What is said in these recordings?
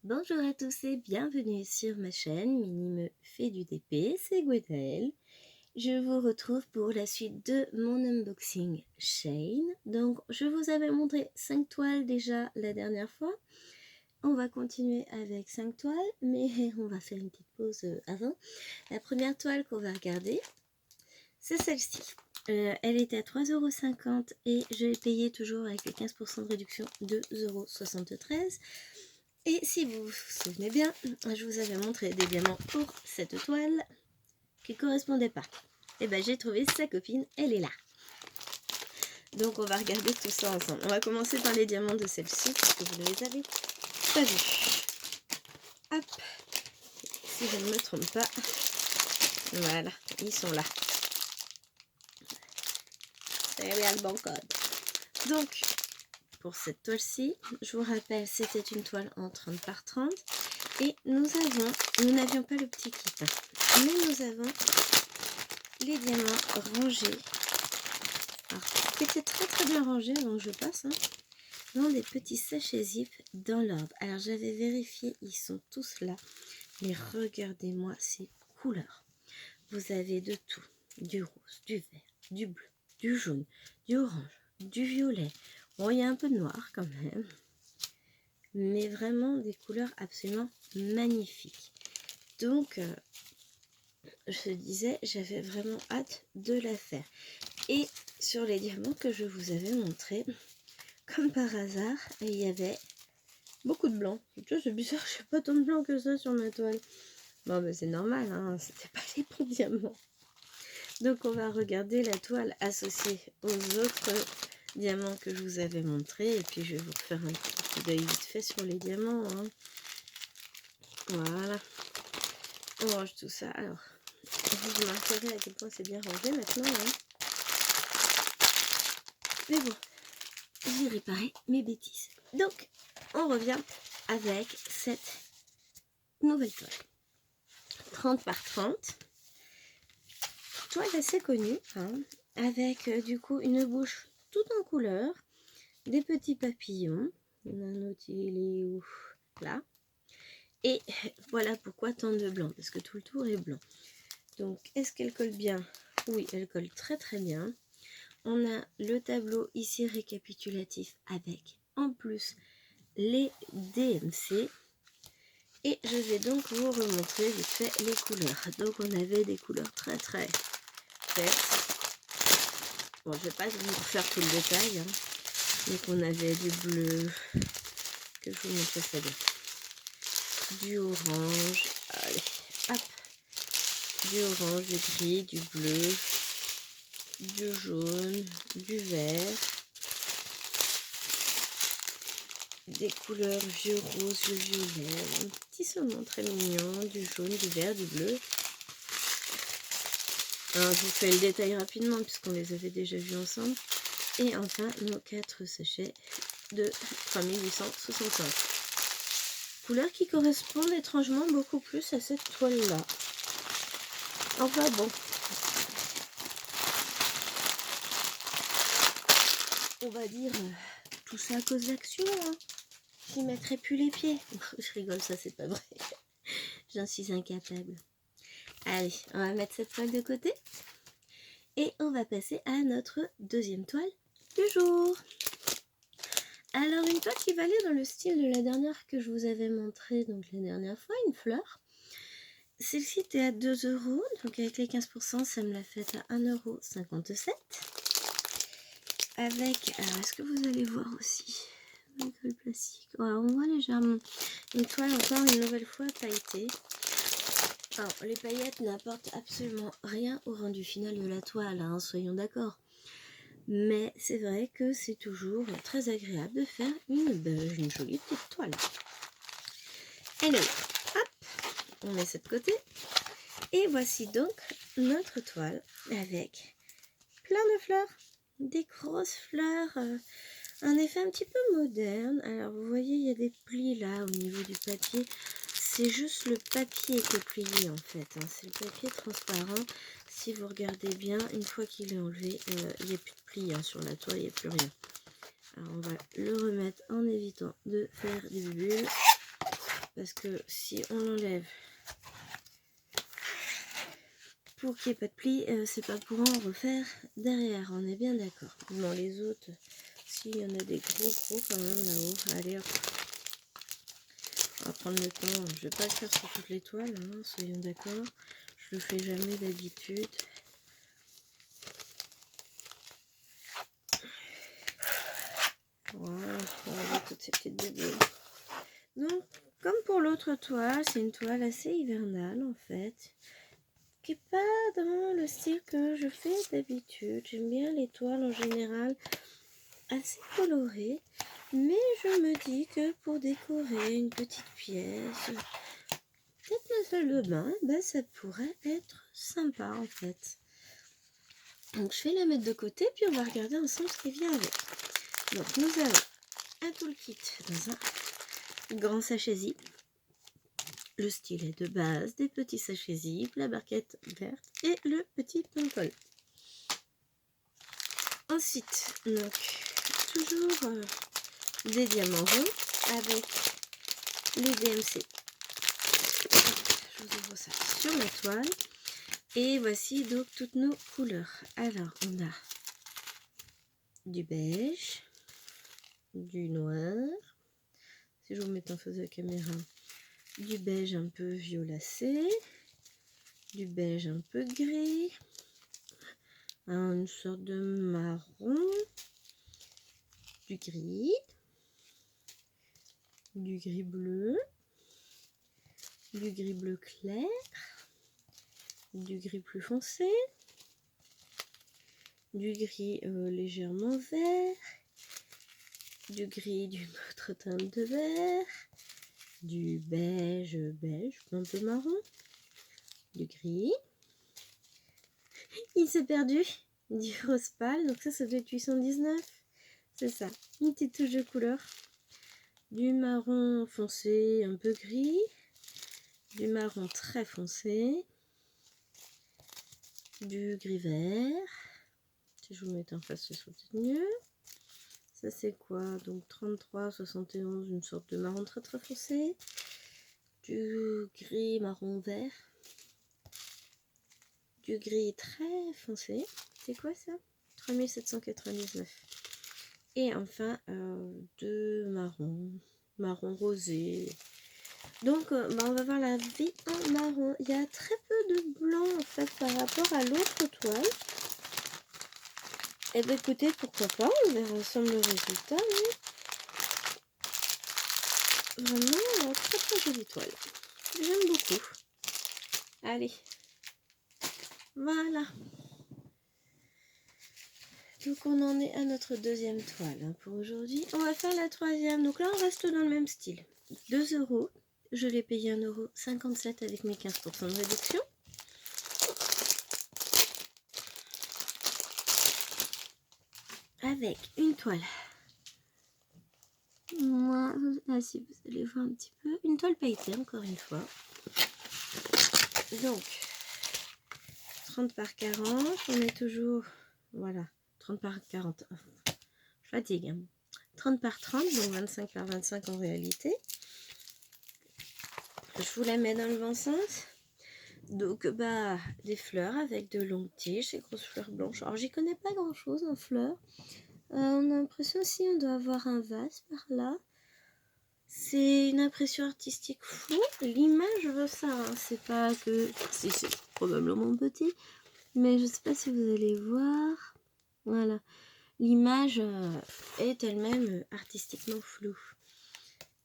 Bonjour à tous et bienvenue sur ma chaîne Mini me fait du DP, c'est Gwenaëlle. Je vous retrouve pour la suite de mon unboxing Shein. Donc je vous avais montré 5 toiles déjà la dernière fois. On va continuer avec 5 toiles, mais on va faire une petite pause avant. La première toile qu'on va regarder, c'est celle-ci. Elle était à 3,50 € et je l'ai payée toujours avec les 15% de réduction de 2,73 €. Et si vous vous souvenez bien, je vous avais montré des diamants pour cette toile qui ne correspondaient pas. Et bien j'ai trouvé sa copine, elle est là. Donc on va regarder tout ça ensemble. On va commencer par les diamants de celle-ci parce que vous ne les avez pas vus. Hop, si je ne me trompe pas. Voilà, ils sont là. C'est bien le bon code. Donc, pour cette toile-ci, je vous rappelle, c'était une toile en 30 par 30. Et nous n'avions pas le petit kit, mais nous avons les diamants rangés, alors, qui étaient très bien rangés, donc je passe, dans des petits sachets zip dans l'ordre. Alors j'avais vérifié, ils sont tous là, mais regardez-moi ces couleurs. Vous avez de tout, du rose, du vert, du bleu, du jaune, du orange, du violet. Bon, il y a un peu de noir quand même, mais vraiment des couleurs absolument magnifiques. Donc je disais, j'avais vraiment hâte de la faire. Et sur les diamants que je vous avais montrés, comme par hasard, il y avait beaucoup de blanc. C'est bizarre, je n'ai pas tant de blanc que ça sur ma toile. Bon, ben c'est normal, hein, c'était pas les bons diamants. Donc on va regarder la toile associée aux autres diamants que je vous avais montrés. Et puis je vais vous refaire un petit coup d'œil vite fait sur les diamants. Voilà. On range tout ça. Alors, vous remarquerez à quel point c'est bien rangé maintenant. Mais bon, j'ai réparé mes bêtises. Donc, on revient avec cette nouvelle toile. 30 par 30. Toile assez connue, avec du coup une bouche toute en couleur, des petits papillons. Il y en a un autre, il est où? Là. Et voilà pourquoi tant de blanc, parce que tout le tour est blanc. Donc, est-ce qu'elle colle bien? Oui, elle colle très bien. On a le tableau ici récapitulatif avec en plus les DMC. Et je vais donc vous remontrer vite fait les couleurs. Donc on avait des couleurs très faites. Bon, je vais pas vous refaire tout le détail. Donc on avait du bleu, que je vous montre ça bien. Du orange, allez, hop. Du orange, du gris, du bleu, du jaune, du vert. Des couleurs vieux rose, vieux violet, un petit saumon très mignon, du jaune, du vert, du bleu. Alors, je vous fais le détail rapidement puisqu'on les avait déjà vus ensemble. Et enfin, nos 4 sachets de 3865. Couleurs qui correspondent étrangement beaucoup plus à cette toile-là. Enfin bon. On va dire tout ça à cause d'action. J'y mettrai plus les pieds. Je rigole, ça c'est pas vrai. J'en suis incapable. Allez, on va mettre cette toile de côté. Et on va passer à notre deuxième toile du jour. Alors une toile qui va aller dans le style de la dernière que je vous avais montré donc la dernière fois, une fleur. Celle-ci était à 2 €, donc avec les 15% ça me l'a fait à 1,57 €. Avec, alors est-ce que vous allez voir aussi une colle plastique, ouais, on voit légèrement une toile encore une nouvelle fois pailletée. Alors les paillettes n'apportent absolument rien au rendu final de la toile, soyons d'accord. Mais c'est vrai que c'est toujours très agréable de faire une jolie petite toile. Allez, hop, on met ça de côté. Et voici donc notre toile avec plein de fleurs, des grosses fleurs, un effet un petit peu moderne. Alors vous voyez, il y a des plis là au niveau du papier. C'est juste le papier qui est plié en fait, c'est le papier transparent. Si vous regardez bien, une fois qu'il est enlevé, il n'y a plus de plis sur la toile, il n'y a plus rien. Alors on va le remettre en évitant de faire des bulles. parce que si on l'enlève pour qu'il n'y ait pas de plis, c'est pas pour en refaire derrière, on est bien d'accord. Bon, les autres, s'il y en a des gros quand même là-haut, allez hop, on va prendre le temps. Je vais pas le faire sur toutes les toiles, hein, soyons d'accord, je le fais jamais d'habitude. Voilà, on va enlever toutes ces petites bébés. Donc, comme pour l'autre toile, c'est une toile assez hivernale en fait, qui n'est pas dans le style que je fais d'habitude. J'aime bien les toiles en général assez colorées, mais je me dis que pour décorer une petite pièce, peut-être la salle de bain, ben, ça pourrait être sympa en fait. Donc je vais la mettre de côté, puis on va regarder ensemble ce qui vient avec. Donc nous avons un toolkit dans un grand sachet zip, le stylet de base, des petits sachets zip, la barquette verte et le petit pom-pom. Ensuite, donc, toujours des diamants ronds avec les DMC. Je vous ouvre ça sur ma toile. Et voici donc toutes nos couleurs. Alors, on a du beige, du noir. Si je vous mets en face de la caméra, du beige un peu violacé, du beige un peu gris, une sorte de marron, du gris bleu, du gris bleu clair, du gris plus foncé, du gris légèrement vert, du gris d'une autre teinte de vert, du beige un peu marron, du gris. Il s'est perdu, du rose pâle, donc ça doit être 819, c'est ça, une petite touche de couleur, du marron foncé un peu gris, du marron très foncé, du gris vert. Si je vous mets en face, ce sera peut-être mieux. Ça c'est quoi? Donc 33, 71, une sorte de marron très très foncé, du gris marron vert, du gris très foncé, c'est quoi ça? 3799. Et enfin de marron rosé. Donc on va voir la vie en marron. Il y a très peu de blanc en fait par rapport à l'autre toile. Et bien écoutez, pourquoi pas, on verra ensemble le résultat. Mais vraiment très très jolie toile. J'aime beaucoup. Allez, voilà. Donc on en est à notre deuxième toile pour aujourd'hui. On va faire la troisième. Donc là on reste dans le même style. 2 €. Je l'ai payé 1,57 € avec mes 15% de réduction. Avec une toile. Moi, si vous allez voir un petit peu. Une toile pailletée encore une fois. Donc 30 par 40. On est toujours... Voilà. 30 par 40. Je fatigue. Hein. 30 par 30. Donc 25 par 25 en réalité. Je vous la mets dans le bon sens. Donc des fleurs avec de longues tiges, ces grosses fleurs blanches. Alors j'y connais pas grand chose en fleurs. On a l'impression aussi on doit avoir un vase par là. C'est une impression artistique floue. L'image veut ça. Hein. C'est pas que... Si, c'est probablement petit. Mais je sais pas si vous allez voir. Voilà. L'image est elle-même artistiquement floue.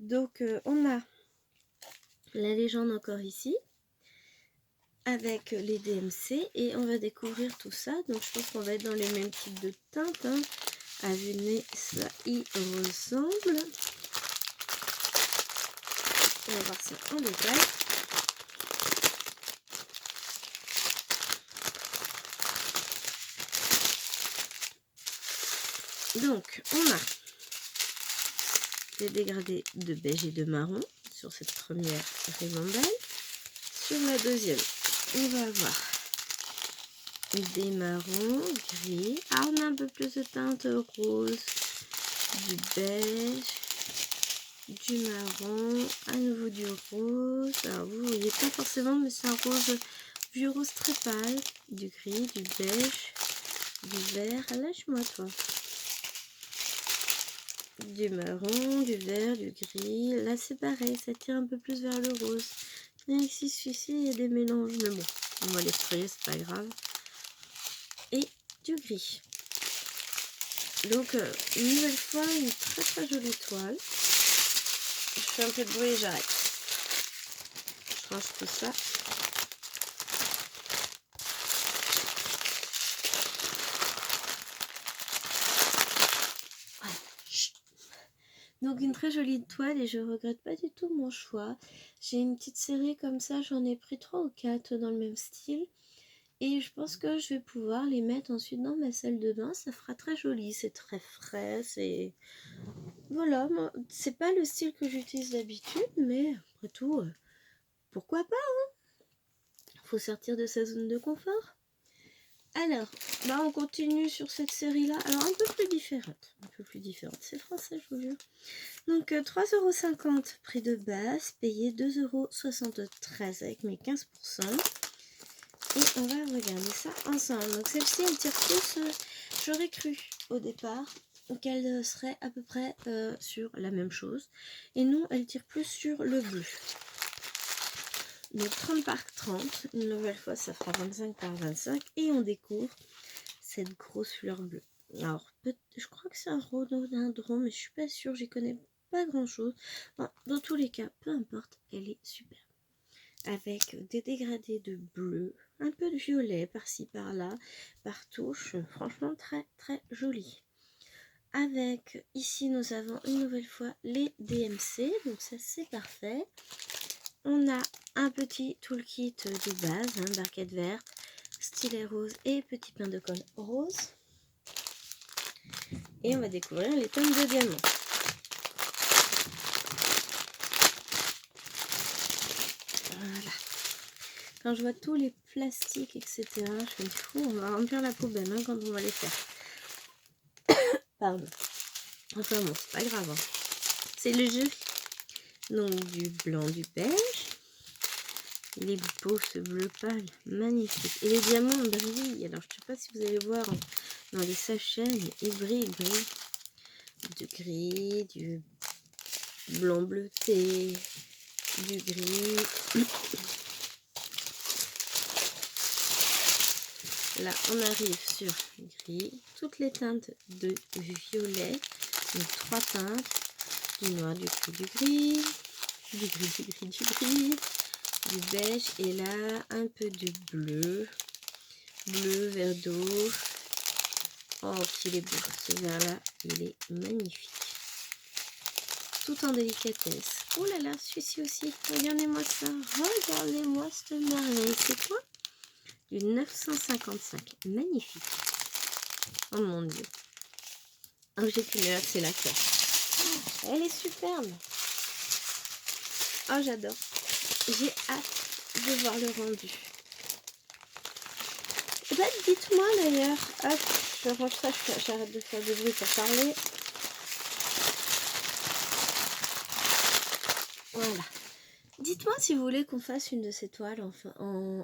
Donc on a la légende encore ici. Avec les DMC et on va découvrir tout ça. Donc je pense qu'on va être dans les mêmes types de teintes. Hein. À vue de nez, ça y ressemble. On va voir ça en détail. Donc on a des dégradés de beige et de marron sur cette première ribambelle. Sur la deuxième, on va avoir des marrons, gris. Ah, on a un peu plus de teinte rose, du beige, du marron, à nouveau du rose. Alors vous voyez pas forcément, mais c'est un rose, vieux rose très pâle, du gris, du beige, du vert. Lâche-moi toi. Du marron, du vert, du gris. Là c'est pareil, ça tire un peu plus vers le rose. Et ici, celui-ci, il y a des mélanges, mais bon, on va les sprayer, c'est pas grave. Et du gris. Donc une nouvelle fois, une très jolie toile. Je fais un peu de bruit et j'arrête. Je range tout ça. Voilà. Donc une très jolie toile et je regrette pas du tout mon choix. J'ai une petite série comme ça, j'en ai pris 3 ou 4 dans le même style. Et je pense que je vais pouvoir les mettre ensuite dans ma salle de bain. Ça fera très joli, c'est très frais, c'est... Voilà, c'est pas le style que j'utilise d'habitude, mais après tout, pourquoi pas, hein? Faut sortir de sa zone de confort. Alors, on continue sur cette série-là. Alors, un peu plus différente. C'est français, je vous jure. Donc, 3,50 € prix de base, payé 2,73 € avec mes 15%. Et on va regarder ça ensemble. Donc, celle-ci, elle tire plus, j'aurais cru au départ qu'elle serait à peu près sur la même chose. Et non, elle tire plus sur le bleu. Donc 30 par 30, une nouvelle fois ça fera 25 par 25 et on découvre cette grosse fleur bleue. Alors je crois que c'est un rhododendron mais je suis pas sûre, j'y connais pas grand chose. Bon, dans tous les cas, peu importe, elle est super. Avec des dégradés de bleu, un peu de violet par-ci par-là, par touche, franchement très joli. Avec ici nous avons une nouvelle fois les DMC, donc ça c'est parfait. On a un petit toolkit de base, barquette verte, stylet rose et petit pain de colle rose. Et on va découvrir les tonnes de diamants. Voilà. Quand je vois tous les plastiques, etc., je me dis, on va remplir la poubelle quand on va les faire. Pardon. Enfin bon, c'est pas grave. C'est le jeu. Donc du blanc, du beige. Il est beau ce bleu pâle, magnifique. Et les diamants brillent. Alors je sais pas si vous allez voir dans les sachets, mais ils brillent. Du gris, du blanc bleuté, du gris. Là on arrive sur gris, toutes les teintes de violet, donc 3 teintes, du noir, du gris, du gris, du gris, du gris, du gris, du beige et là un peu de bleu, vert d'eau. Oh qu'il est beau, ce vert là il est magnifique, tout en délicatesse. Oh là là, celui-ci aussi, regardez-moi ça, regardez-moi cette merveille. C'est quoi? Du 955, magnifique. Oh mon dieu, oh, j'ai qu'une hâte, c'est la classe. Oh, elle est superbe. Oh j'adore, j'ai hâte de voir le rendu. Dites-moi d'ailleurs, hop, je range ça, j'arrête de faire du bruit pour parler. Voilà. Dites-moi si vous voulez qu'on fasse une de ces toiles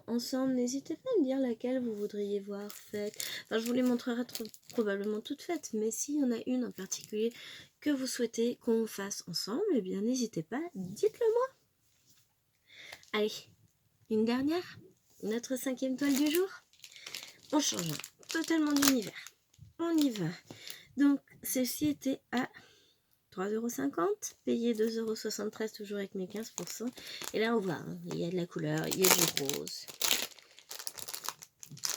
ensemble. N'hésitez pas à me dire laquelle vous voudriez voir faite. Enfin, je vous les montrerai probablement toutes faites, mais s'il y en a une en particulier que vous souhaitez qu'on fasse ensemble, eh bien n'hésitez pas, dites-le moi. Allez, une dernière, notre 5e toile du jour. On change totalement d'univers. On y va. Donc, celle-ci était à 3,50 €, payé 2,73 € toujours avec mes 15%. Et là on voit, il y a de la couleur, il y a du rose.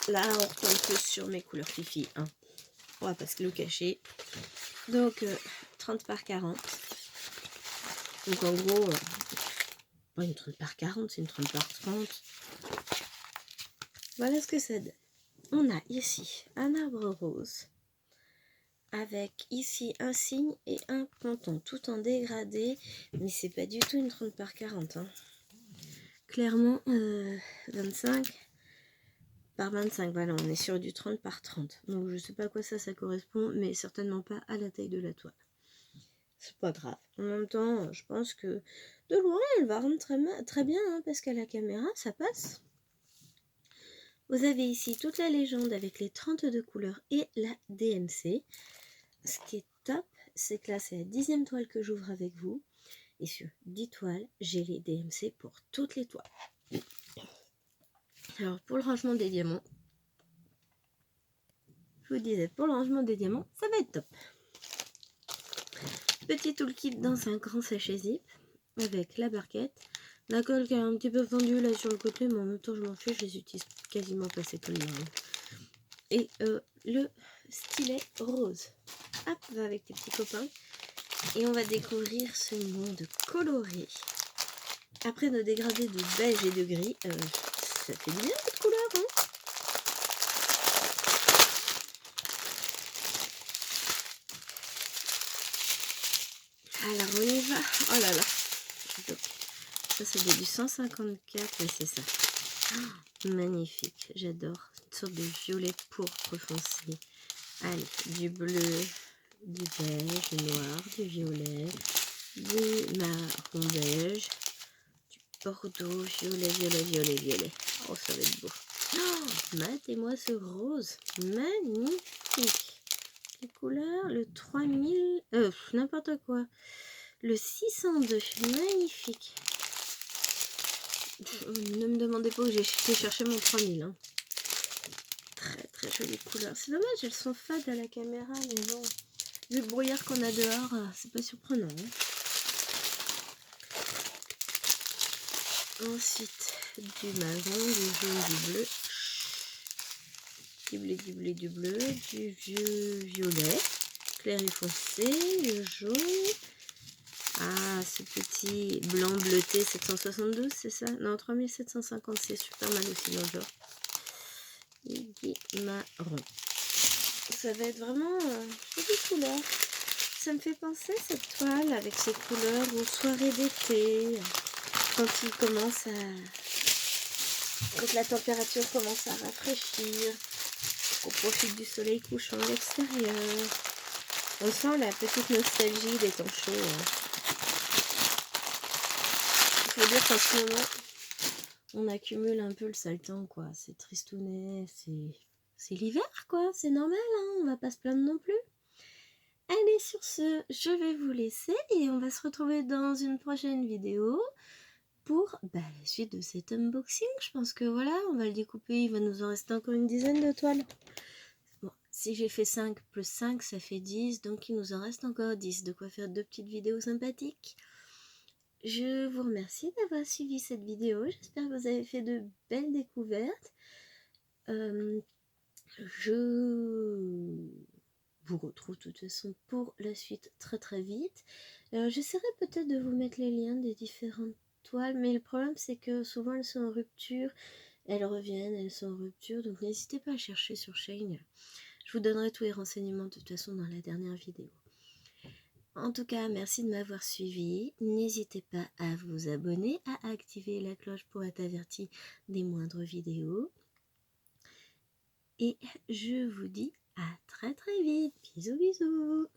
Là on retombe plus sur mes couleurs fifi. On va pas se le cacher. Donc 30 par 40. Donc en gros, pas une 30 par 40, c'est une 30 par 30. Voilà ce que ça donne. On a ici un arbre rose. Avec ici un signe et un ponton tout en dégradé, mais c'est pas du tout une 30 par 40 clairement 25 par 25, voilà, on est sur du 30 par 30, donc je sais pas à quoi ça correspond, mais certainement pas à la taille de la toile. c'est pas grave. En même temps, je pense que de loin, elle va rendre très bien, hein, parce qu'à la caméra, ça passe. Vous avez ici toute la légende avec les 32 couleurs et la DMC. Ce qui est top, c'est que là, c'est la 10e toile que j'ouvre avec vous. Et sur 10 toiles, j'ai les DMC pour toutes les toiles. Alors, pour le rangement des diamants, je vous disais, pour le rangement des diamants, ça va être top. Petit toolkit dans un grand sachet zip avec la barquette. La colle qui est un petit peu fendue là sur le côté, mais en même temps, je m'en fiche, je les utilise quasiment pas ces colles-là. Et le stylet rose. Hop, va avec tes petits copains. Et on va découvrir ce monde coloré. Après nos dégradés de beige et de gris, ça fait bien cette couleur, hein. Alors on y va. Oh là là. Donc, ça c'est du 154, mais c'est ça. Oh, magnifique, j'adore. Une sorte de violet pourpre foncé. Allez, du bleu, du beige, du noir, du violet, du marron beige, du bordeaux, violet, violet, violet, violet. Oh, ça va être beau. Oh, matez-moi ce rose. Magnifique. Les couleurs, le 3000... n'importe quoi. Le 602, magnifique. Ne me demandez pas où j'ai été chercher mon 3000. Hein. Très très jolie couleur. C'est dommage, elles sont fades à la caméra, mais bon. Vu le brouillard qu'on a dehors, c'est pas surprenant. Hein. Ensuite, du marron, du jaune, du bleu. Du bleu, du bleu, du bleu, du vieux violet. Clair et foncé, le jaune. Ah, ce petit blanc bleuté 772, c'est ça? Non, 3750, c'est super mal aussi dans le genre. Et du marron. Ça va être vraiment jolie couleur. Ça me fait penser cette toile avec ces couleurs aux soirées d'été. Quand il commence à... Quand la température commence à rafraîchir. On profite du soleil couchant à l'extérieur. On sent la petite nostalgie des temps chauds. Hein. Il faut dire qu'en ce moment, on accumule un peu le sale temps, quoi. C'est tristounet, c'est l'hiver, quoi. C'est normal, hein. On va pas se plaindre non plus. Allez, sur ce, je vais vous laisser et on va se retrouver dans une prochaine vidéo pour la suite de cet unboxing. Je pense que voilà, on va le découper. Il va nous en rester encore une dizaine de toiles. Bon, si j'ai fait 5 plus 5, ça fait 10. Donc, il nous en reste encore 10. De quoi faire 2 petites vidéos sympathiques. Je vous remercie d'avoir suivi cette vidéo. J'espère que vous avez fait de belles découvertes. Je vous retrouve de toute façon pour la suite très très vite. J'essaierai peut-être de vous mettre les liens des différentes toiles, mais le problème c'est que souvent elles sont en rupture, elles reviennent, elles sont en rupture, donc n'hésitez pas à chercher sur Shein. Je vous donnerai tous les renseignements de toute façon dans la dernière vidéo. En tout cas, merci de m'avoir suivi. N'hésitez pas à vous abonner, à activer la cloche pour être averti des moindres vidéos. Et je vous dis à très très vite. Bisous bisous.